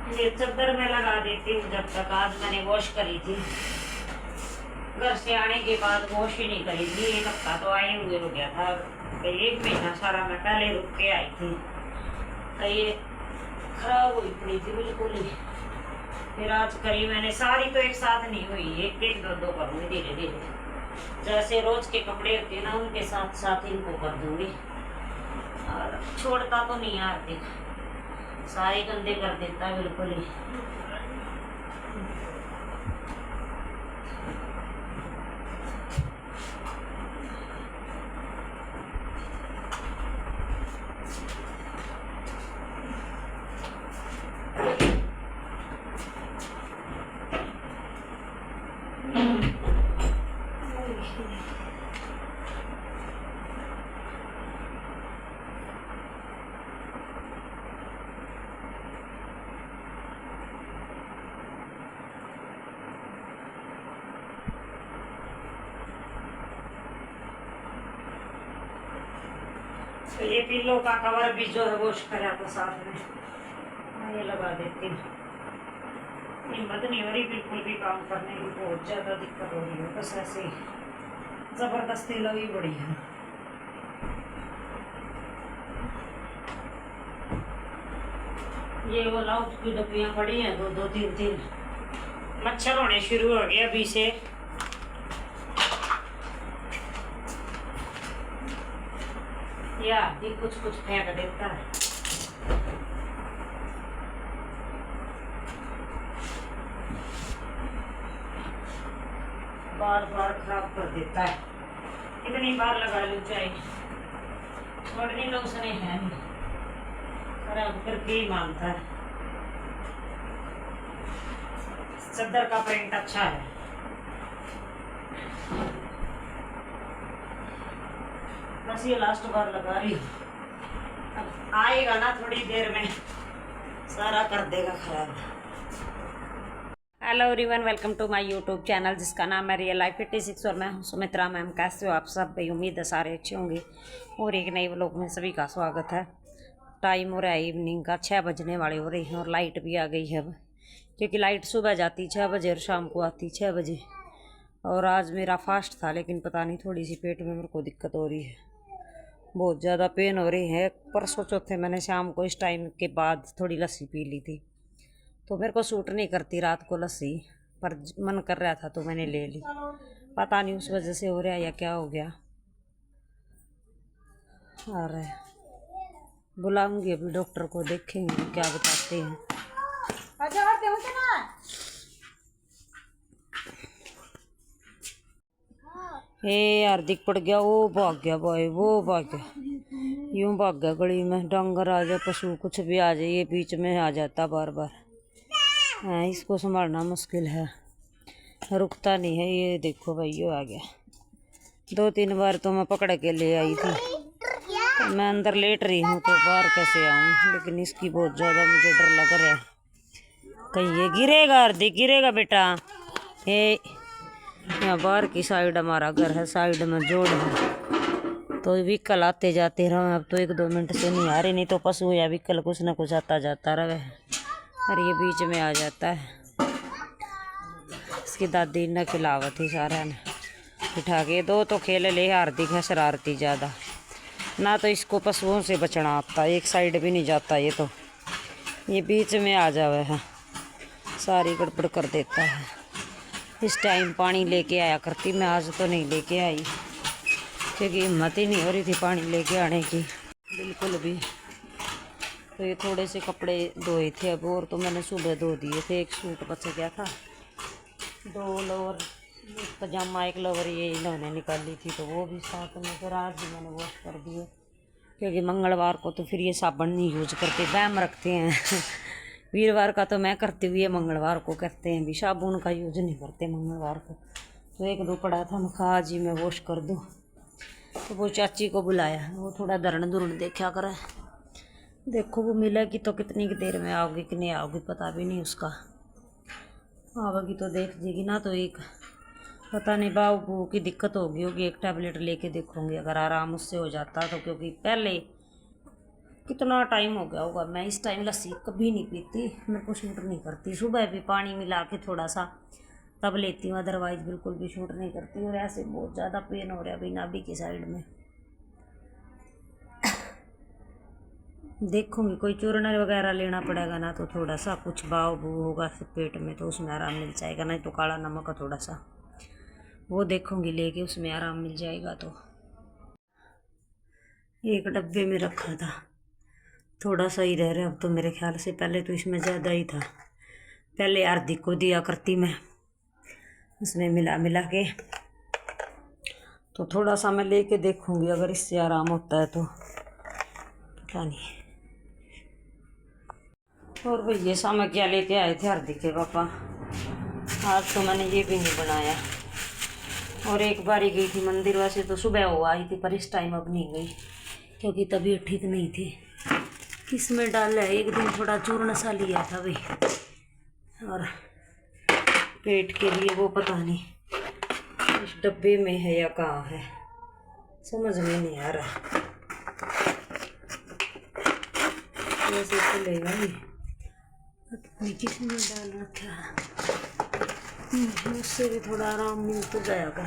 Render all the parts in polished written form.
ये चद्दर में लगा देती हूँ जब तक। आज मैंने वॉश करी थी, घर से आने के बाद वॉश ही नहीं करी थी। एक हफ्ता तो आए हुए हो गया था, तो 1 महीना सारा मैं पहले रुक के आई थी। तो ये खराब हुई पड़ी थी बिल्कुल ही। फिर आज करी मैंने, सारी तो एक साथ नहीं हुई, एक एक दो दो करूँगी धीरे धीरे। जैसे रोज के कपड़े होते हैं ना, उनके साथ साथ इनको कर दूंगी। और छोड़ता तो नहीं यार, देख सारे गंदे कर देता बिल्कुल ही। तो ये पिल्लो का कवर भी जो है वॉश करा था साथ में, ये लगा देती हूँ। हिम्मत नहीं हो रही बिल्कुल भी काम करने की, बहुत ज़्यादा दिक्कत हो रही है। बस ऐसे ही ज़बरदस्ती लगी बड़ी है। ये वो लाउट की डब्बियाँ पड़ी हैं, दो दो तीन तीन। मच्छर होने शुरू हो गए अभी से। या ये कुछ कुछ फेंक देता है। बार बार खराब कर देता है। कितनी बार लगा लूँ चाहे, छोड़ने तो उसने है नहीं, खराब करके ही मानता है। चद्दर का प्रिंट अच्छा है। बस ये लास्ट बार लगा रही हूँ, अब आएगा ना थोड़ी देर में, सारा कर देगा खराब। Hello everyone, welcome to my YouTube channel जिसका नाम है रियल लाइफ 86 और मैं हूँ सुमित्रा मैम। कैसे हो आप सब भाई? उम्मीद है सारे अच्छे होंगे और एक नए व्लॉग में सभी का स्वागत है। टाइम हो रहा है इवनिंग का, 6 बजने वाले हो रही हैं और लाइट भी आ गई है अब, क्योंकि लाइट सुबह जाती 6 बजे और शाम को आती 6 बजे। और आज मेरा फास्ट था, लेकिन पता नहीं थोड़ी सी पेट में मेरे को दिक्कत हो रही है, बहुत ज़्यादा पेन हो रही है। परसों चौथे मैंने शाम को इस टाइम के बाद थोड़ी लस्सी पी ली थी, तो मेरे को सूट नहीं करती रात को लस्सी, पर मन कर रहा था तो मैंने ले ली। पता नहीं उस वजह से हो रहा है या क्या हो गया। और बुलाऊंगी अभी डॉक्टर को, देखेंगे क्या बताते हैं। हे हार्दिक पड़ गया, वो भाग गया भाई, वो भाग गया, यूं भाग गया गली में। डंगर आ जाए, पशु कुछ भी आ जाए, ये बीच में आ जाता बार बार। हाँ, इसको संभालना मुश्किल है, रुकता नहीं है। ये देखो भाई, ये आ गया। 2-3 बार तो मैं पकड़ के ले आई थी, तो मैं अंदर लेट रही हूँ तो बाहर कैसे आऊँ। लेकिन इसकी बहुत ज़्यादा मुझे डर लग रहा है, कहीं ये गिरेगा। हार्दिक गिरेगा बेटा। ये यहाँ बाहर की साइड हमारा घर है, साइड में जोड़ है, तो व्हीकल आते जाते रहे। अब तो 1-2 मिनट से नहीं आ रही, नहीं तो पशु या व्हीकल कुछ ना कुछ आता जाता रहे और ये बीच में आ जाता है। इसकी दादी ने खिलावा थी सारा ने बिठा के। 2 तो खेल ले, हार्दिक है शरारती ज़्यादा, ना तो इसको पशुओं से बचना आता, एक साइड भी नहीं जाता ये, तो ये बीच में आ जावे है, सारी गड़बड़ कर देता है। इस टाइम पानी लेके आया करती मैं, आज तो नहीं लेके आई, क्योंकि हिम्मत ही नहीं हो रही थी पानी लेके आने की बिल्कुल भी। तो ये थोड़े से कपड़े धोए थे अब, और तो मैंने सुबह धो दिए थे। एक सूट बच गया था, 2 लोअर, एक पजामा, एक लोअर, ये इन्होंने निकाली थी, तो वो भी साथ में फिर आज भी मैंने वॉश कर दिए, क्योंकि मंगलवार को तो फिर ये साबुन नहीं यूज करते, वहम रखते हैं। वीरवार का तो मैं करती हुई है, मंगलवार को करते हैं भी, साबुन का यूज नहीं करते मंगलवार को। तो 1-2 पड़ा था, मैं कहा आज ही मैं वॉश कर दूँ। तो वो चाची को बुलाया, वो थोड़ा धरण धुरण देखा करे। देखो वो मिलेगी तो कितनी की देर में आओगी कि नहीं आओगी पता भी नहीं उसका। आवेगी तो देख देगी ना, तो एक पता नहीं बाबू की दिक्कत होगी, एक टैबलेट लेके देखूँगी, अगर आराम उससे हो जाता तो। क्योंकि पहले कितना टाइम हो गया होगा, मैं इस टाइम लस्सी कभी नहीं पीती, मेरे को शूट नहीं करती। सुबह भी पानी मिला के थोड़ा सा तब लेती हूँ, अदरवाइज बिल्कुल भी शूट नहीं करती। और ऐसे बहुत ज़्यादा पेन हो रहा है अभी नाभि की साइड में। देखूँगी कोई चूर्ण वगैरह लेना पड़ेगा ना, तो थोड़ा सा कुछ भाव भू होगा पेट में तो उसमें आराम मिल जाएगा। नहीं तो काला नमक का थोड़ा सा वो देखूँगी लेके, उसमें आराम मिल जाएगा। तो एक डब्बे में रखा था, थोड़ा सा ही रह रहा अब तो मेरे ख्याल से। पहले तो इसमें ज़्यादा ही था, पहले हार्दिक को दिया करती मैं, उसमें मिला मिला के। तो थोड़ा सा मैं लेके देखूँगी, अगर इससे आराम होता है तो पता नहीं। और भाई ये शाम क्या लेके आए थे हार्दिक के पापा, आज तो मैंने ये भी नहीं बनाया। और एक बार ही गई थी मंदिर, वैसे तो सुबह हो आई थी पर इस टाइम अब नहीं गई क्योंकि तबीयत ठीक नहीं थी। किसमें डाला है, एक दिन थोड़ा चूर्ण सा लिया था भाई, और पेट के लिए वो पता नहीं इस डब्बे में है या कहाँ है, समझ में नहीं आ रहा। वैसे चलेगा नहीं, अपनी किसी में डाल रखा है, उससे भी थोड़ा आराम मिल तो जाएगा।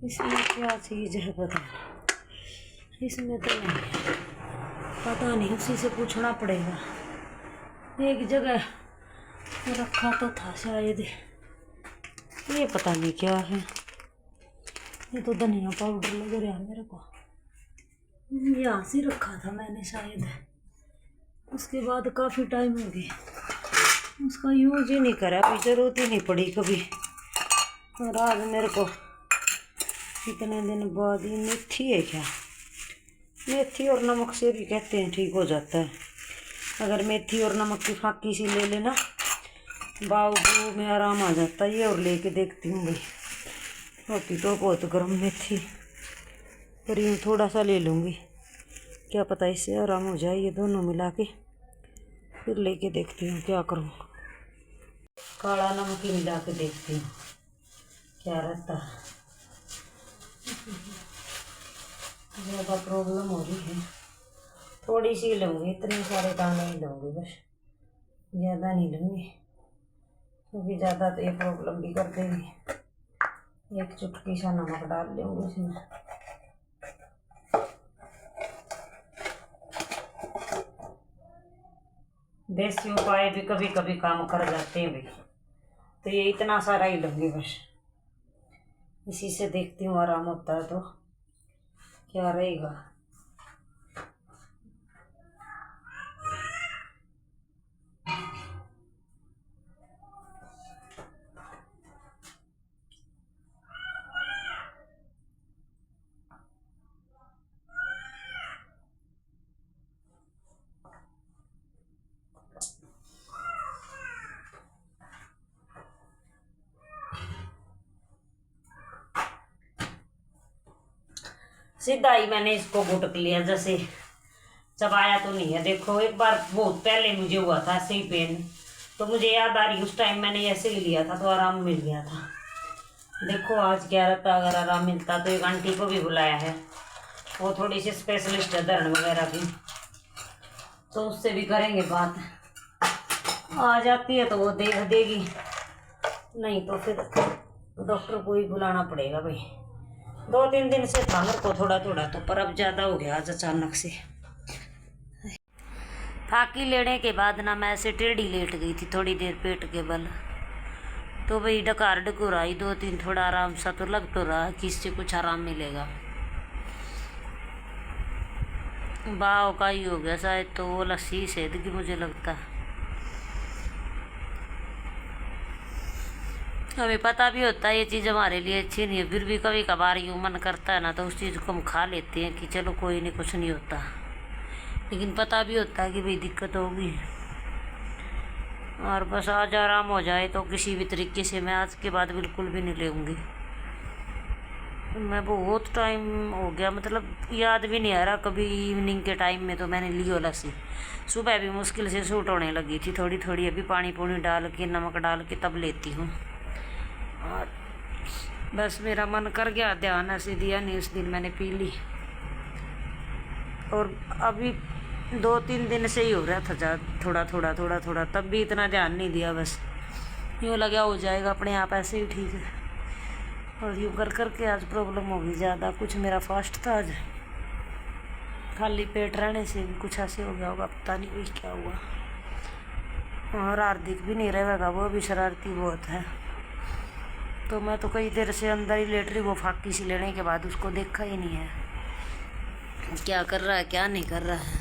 इसमें क्या चीज़ है पता नहीं, इसमें तो नहीं पता नहीं, उसी से पूछना पड़ेगा। एक जगह रखा तो था शायद, ये पता नहीं क्या है। ये तो धनिया पाउडर लग रहा है मेरे को, यहाँ से रखा था मैंने शायद, उसके बाद काफ़ी टाइम हो गया उसका यूज ही नहीं करा, अभी ज़रूरत ही नहीं पड़ी कभी। और आज मेरे को इतने दिन बाद ये मेथी है क्या, मेथी और नमक से भी कहते हैं ठीक हो जाता है। अगर मेथी और नमक की फाकी सी ले लेना, बाऊ में आराम आ जाता है। ये और लेके देखती हूँ भाई, होती तो बहुत गर्म मेथी, पर यूँ थोड़ा सा ले लूँगी, क्या पता इससे आराम हो जाए। ये दोनों मिला के फिर लेके देखती हूँ क्या करूँ। काला नमक ही मिला के देखती हूँ क्या रहता है। ज़्यादा प्रॉब्लम हो रही है, थोड़ी सी लूँगी, इतने सारे दाने ही लूँगी बस, ज़्यादा नहीं लूँगी क्योंकि ज़्यादा तो ये प्रॉब्लम भी कर देगी। एक चुटकी सा नमक डाल लूँगी इसमें। देसी उपाय भी कभी कभी काम कर जाते हैं भाई, तो ये इतना सारा ही लूँगी बस, इसी से देखती हूँ आराम होता है तो क्या रहेगा। सीधा ही मैंने इसको घुटक लिया, जैसे चबाया तो नहीं है। देखो एक बार बहुत पहले मुझे हुआ था ऐसे ही पेन, तो मुझे याद आ रही उस टाइम मैंने ऐसे ही लिया था तो आराम मिल गया था। देखो आज क्या रहता, अगर आराम मिलता तो एक आंटी को भी बुलाया है, वो थोड़ी सी स्पेशलिस्ट है दर्द वगैरह की, तो उससे भी करेंगे बात। आ जाती है तो वो देख देगी, नहीं तो फिर डॉक्टर को ही बुलाना पड़ेगा भाई। 2-3 दिन से था मेरे को थोड़ा थोड़ा तो, पर अब ज़्यादा हो गया आज अचानक से। फाकी लेने के बाद ना मैं ऐसे टेढ़ी लेट गई थी थोड़ी देर पेट के बल, तो भाई डकार डकुर आई 2-3, थोड़ा आराम सा तो लग तो रहा कि इससे कुछ आराम मिलेगा। बाव का ही हो गया शायद, तो वो लस्सी सेध की मुझे लगता है। हमें पता भी होता है ये चीज़ हमारे लिए अच्छी नहीं है, फिर भी कभी कभार यूँ मन करता है ना तो उस चीज़ को हम खा लेते हैं कि चलो कोई नहीं, कुछ नहीं होता। लेकिन पता भी होता है कि भाई दिक्कत होगी, और बस आज आराम हो जाए तो किसी भी तरीके से मैं आज के बाद बिल्कुल भी नहीं लेंगी। मैं बहुत टाइम हो गया, मतलब याद भी नहीं आ रहा कभी इवनिंग के टाइम में तो मैंने ली हो लस्सी। सुबह भी मुश्किल से सूट होने लगी थी थोड़ी थोड़ी, अभी पानी पूनी डाल के नमक डाल के तब लेती हूँ। और बस मेरा मन कर गया, ध्यान ऐसे दिया नहीं, उस दिन मैंने पी ली। और अभी 2-3 दिन से ही हो रहा था थोड़ा थोड़ा थोड़ा थोड़ा, तब भी इतना ध्यान नहीं दिया, बस यूँ लगा हो जाएगा अपने आप, ऐसे ही ठीक है। और यूँ कर कर के आज प्रॉब्लम होगी ज़्यादा। कुछ मेरा फास्ट था आज, खाली पेट रहने से भी कुछ ऐसे हो गया होगा, पता नहीं भी क्या हुआ। और हार्दिक भी नहीं रहेगा, वो भी शरारती बहुत है। तो मैं तो कई देर से अंदर ही लेट रही, वो फाकी सी लेने के बाद उसको देखा ही नहीं है क्या कर रहा है क्या नहीं कर रहा है।